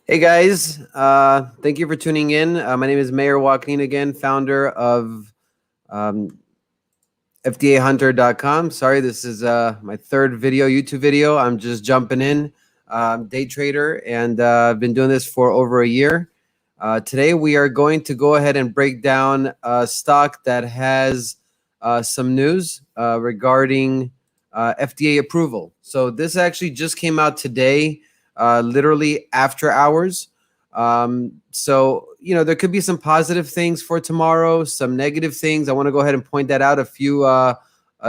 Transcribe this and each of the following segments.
Hey guys, thank you for tuning in. My name is Mayor Joaquin again, founder of um, FDAHunter.com. Sorry, this is my third YouTube video. I'm just jumping in. Day trader, and I've been doing this for over a year. Today, we are going to go ahead and break down a stock that has some news regarding FDA approval. So this actually just came out today, literally after hours. There could be some positive things for tomorrow, some negative things. I want to go ahead and point that out. A few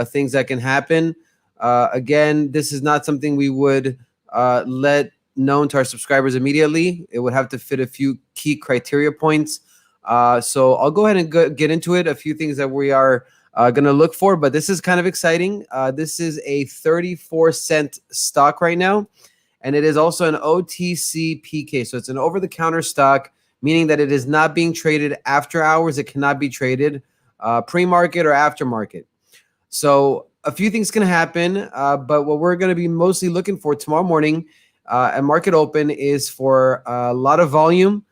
things that can happen. Again, this is not something we would let known to our subscribers immediately. It would have to fit a few key criteria points. So I'll go ahead and get into it. A few things that we are going to look for, but this is kind of exciting. This is a 34-cent stock right now, and it is also an OTC PK. So it's an over-the-counter stock, meaning that it is not being traded after hours. It cannot be traded pre-market or aftermarket. So a few things can happen, but what we're going to be mostly looking for tomorrow morning at market open is for a lot of volume.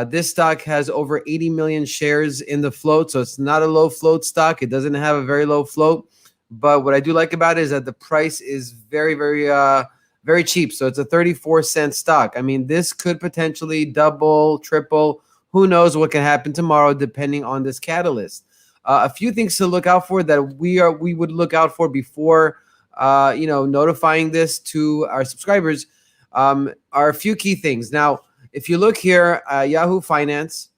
This stock has over 80 million shares in the float, so it's not a low float stock. It doesn't have a very low float, but what I do like about it is that the price is very, very cheap. So it's a 34-cent stock. I mean, this could potentially double, triple. Who knows what can happen tomorrow depending on this catalyst. A few things to look out for that we would look out for before notifying this to our subscribers are a few key things. Now, if you look here, Yahoo Finance,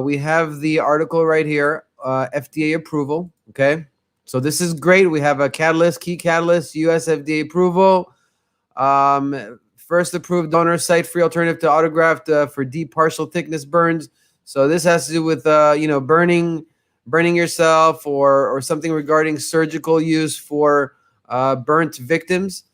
we have the article right here, FDA approval. Okay, so this is great. We have a catalyst, key catalyst, US FDA approval. First approved donor site free alternative to autograft for deep partial thickness burns. So this has to do with burning yourself or something regarding surgical use for burnt victims.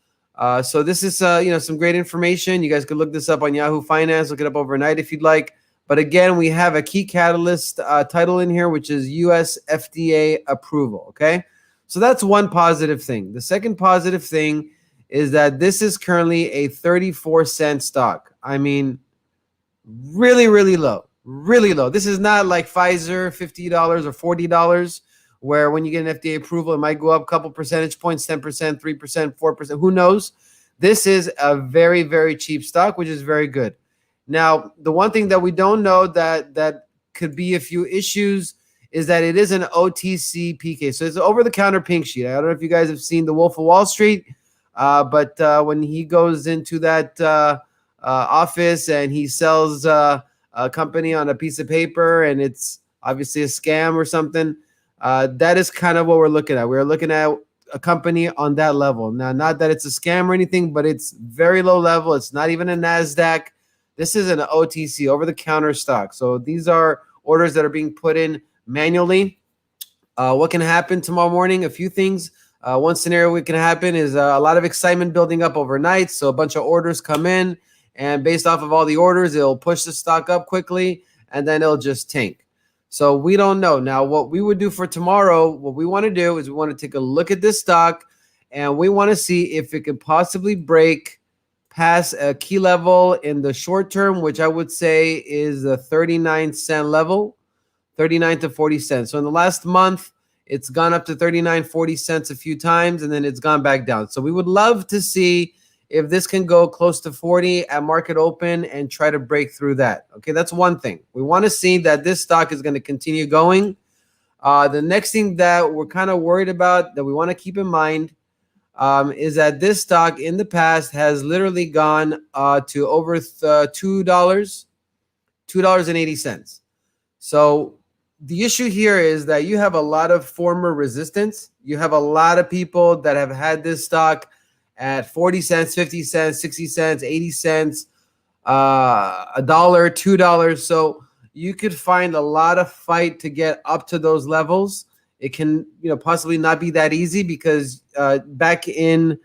So this is some great information. You guys could look this up on Yahoo Finance, look it up overnight if you'd like. But again, we have a key catalyst title in here, which is US FDA approval. Okay, so that's one positive thing. The second positive thing is that this is currently a 34-cent stock. I mean, really, really low. Really low. This is not like Pfizer, $50 or $40, where when you get an FDA approval, it might go up a couple percentage points, 10%, 3%, 4%. Who knows? This is a very, very cheap stock, which is very good. Now, the one thing that we don't know that could be a few issues is that it is an OTC PK. So it's an over-the-counter pink sheet. I don't know if you guys have seen The Wolf of Wall Street, but when he goes into that office and he sells a company on a piece of paper and it's obviously a scam or something, that is kind of what we're looking at. We're looking at a company on that level. Now, not that it's a scam or anything, but it's very low level. It's not even a NASDAQ. This is an OTC, over-the-counter stock. So these are orders that are being put in manually. What can happen tomorrow morning? A few things. One scenario what can happen is a lot of excitement building up overnight. So a bunch of orders come in, and based off of all the orders, it'll push the stock up quickly, and then it'll just tank. So we don't know. Now, what we would do for tomorrow, what we want to do is we want to take a look at this stock, and we want to see if it could possibly break past a key level in the short term, which I would say is the 39-cent level, 39 to 40 cents. So in the last month, it's gone up to 39, 40 cents a few times, and then it's gone back down. So we would love to see if this can go close to 40 at market open and try to break through that. Okay, that's one thing. We want to see that this stock is going to continue going. The next thing that we're kind of worried about that we want to keep in mind is that this stock in the past has literally gone to over $2, $2.80. So the issue here is that you have a lot of former resistance. You have a lot of people that have had this stock at 40 cents, 50 cents, 60 cents, 80 cents, $1, $2. So you could find a lot of fight to get up to those levels. It can, possibly not be that easy because back in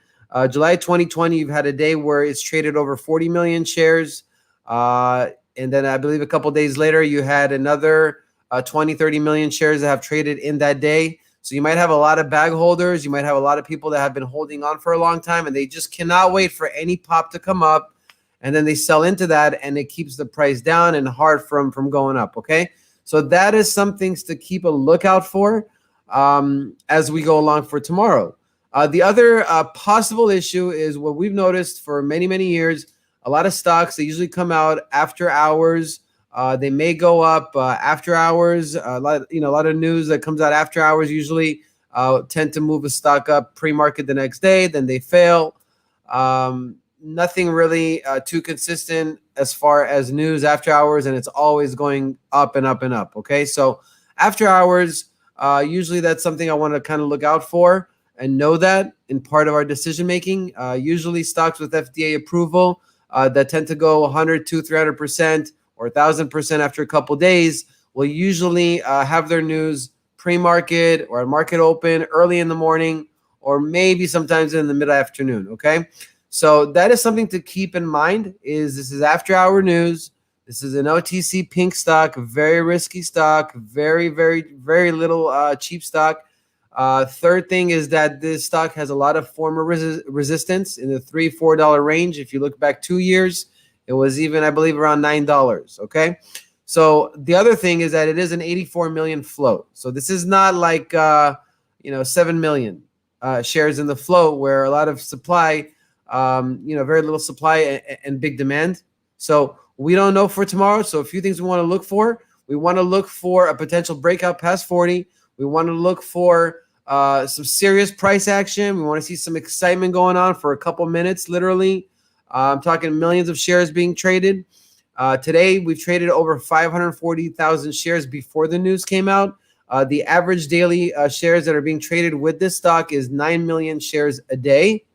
July 2020, you've had a day where it's traded over 40 million shares. And then I believe a couple days later, you had another 20, 30 million shares that have traded in that day. So you might have a lot of bag holders. You might have a lot of people that have been holding on for a long time, and they just cannot wait for any pop to come up and then they sell into that, and it keeps the price down and hard from going up. Okay, so that is some things to keep a lookout for as we go along for tomorrow. The other possible issue is what we've noticed for many years. A lot of stocks, they usually come out after hours. They may go up after hours. A lot of news that comes out after hours usually tend to move a stock up pre-market the next day. Then they fail. Nothing really too consistent as far as news after hours, and it's always going up and up and up. Okay, so after hours, usually that's something I want to kind of look out for and know that in part of our decision making. Usually stocks with FDA approval that tend to go 100 to 300% or 1,000% after a couple days will usually have their news pre-market or at market open early in the morning, or maybe sometimes in the mid-afternoon. Okay, so that is something to keep in mind. This is after hour news. This is an OTC pink stock, very risky stock, very little cheap stock. Third thing is that this stock has a lot of former resistance in the $3-4 range. If you look back 2 years, it was even, I believe, around $9. Okay, so the other thing is that it is an 84 million float. So this is not like 7 million shares in the float where a lot of supply, very little supply and big demand. So we don't know for tomorrow. So a few things we want to look for. We want to look for a potential breakout past 40. We want to look for some serious price action. We want to see some excitement going on for a couple minutes, literally. I'm talking millions of shares being traded. Today, we've traded over 540,000 shares before the news came out. The average daily shares that are being traded with this stock is 9 million shares a day.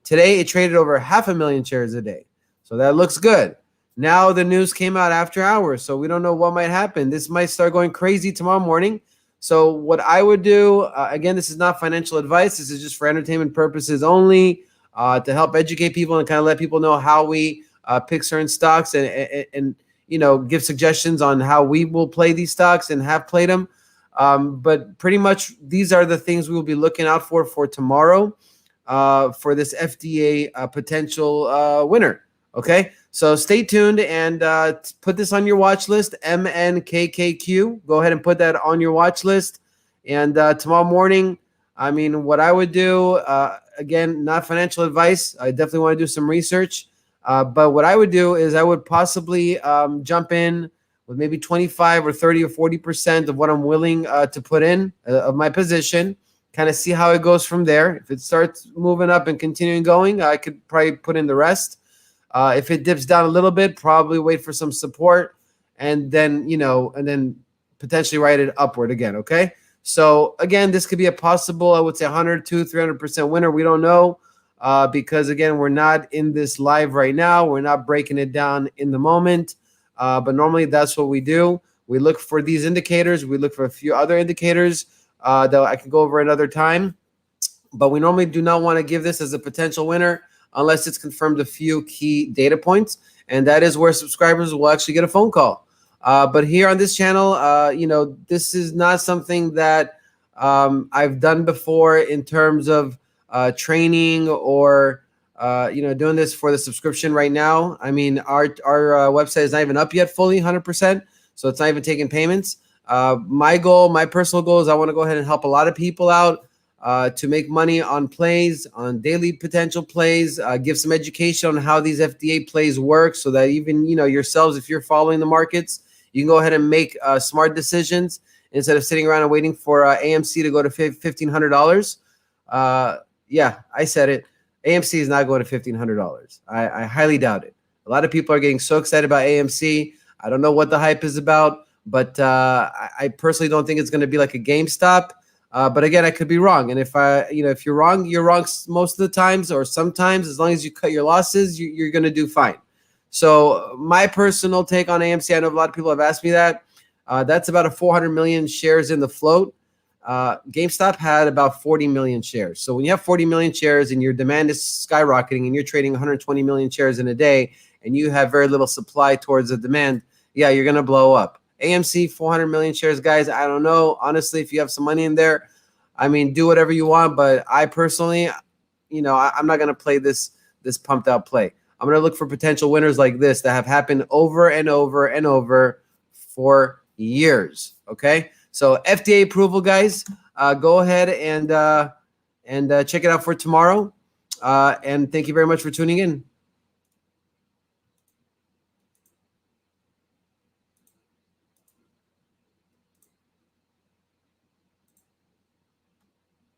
Today, it traded over 500,000 shares a day. So that looks good. Now the news came out after hours, so we don't know what might happen. This might start going crazy tomorrow morning. So what I would do, again, this is not financial advice. This is just for entertainment purposes only, to help educate people and kind of let people know how we pick certain stocks and give suggestions on how we will play these stocks and have played them. But pretty much these are the things we will be looking out for tomorrow for this FDA potential winner. Okay, so stay tuned and put this on your watch list, Mnkkq. Go ahead and put that on your watch list. And tomorrow morning, I mean, what I would do, again, not financial advice. I definitely want to do some research. But what I would do is I would possibly jump in with maybe 25 or 30 or 40% of what I'm willing to put in of my position, kind of see how it goes from there. If it starts moving up and continuing going, I could probably put in the rest. If it dips down a little bit, probably wait for some support and then, potentially ride it upward again. Okay. So again, this could be a possible, I would say 100 to 300% winner. We don't know because again, we're not in this live right now. We're not breaking it down in the moment. But normally that's what we do. We look for these indicators. We look for a few other indicators that I can go over another time. But we normally do not want to give this as a potential winner unless it's confirmed a few key data points. And that is where subscribers will actually get a phone call. But here on this channel, this is not something that I've done before in terms of training or doing this for the subscription right now. I mean, our website is not even up yet fully 100%, so it's not even taking payments. My personal goal is I want to go ahead and help a lot of people out to make money on plays, on daily potential plays, give some education on how these FDA plays work so that even, yourselves, if you're following the markets, you can go ahead and make smart decisions instead of sitting around and waiting for AMC to go to $1,500. Yeah, I said it. AMC is not going to $1,500. I highly doubt it. A lot of people are getting so excited about AMC. I don't know what the hype is about, but I personally don't think it's going to be like a GameStop. But again, I could be wrong. And if you're wrong most of the times, or sometimes. As long as you cut your losses, you're going to do fine. So my personal take on AMC, I know a lot of people have asked me that. That's about a 400 million shares in the float. GameStop had about 40 million shares. So when you have 40 million shares and your demand is skyrocketing and you're trading 120 million shares in a day and you have very little supply towards the demand, yeah, you're going to blow up. AMC, 400 million shares, guys. I don't know. Honestly, if you have some money in there, I mean, do whatever you want. But I personally, I'm not going to play this pumped out play. I'm going to look for potential winners like this that have happened over and over and over for years. Okay, so FDA approval, guys. Go ahead and check it out for tomorrow. And thank you very much for tuning in.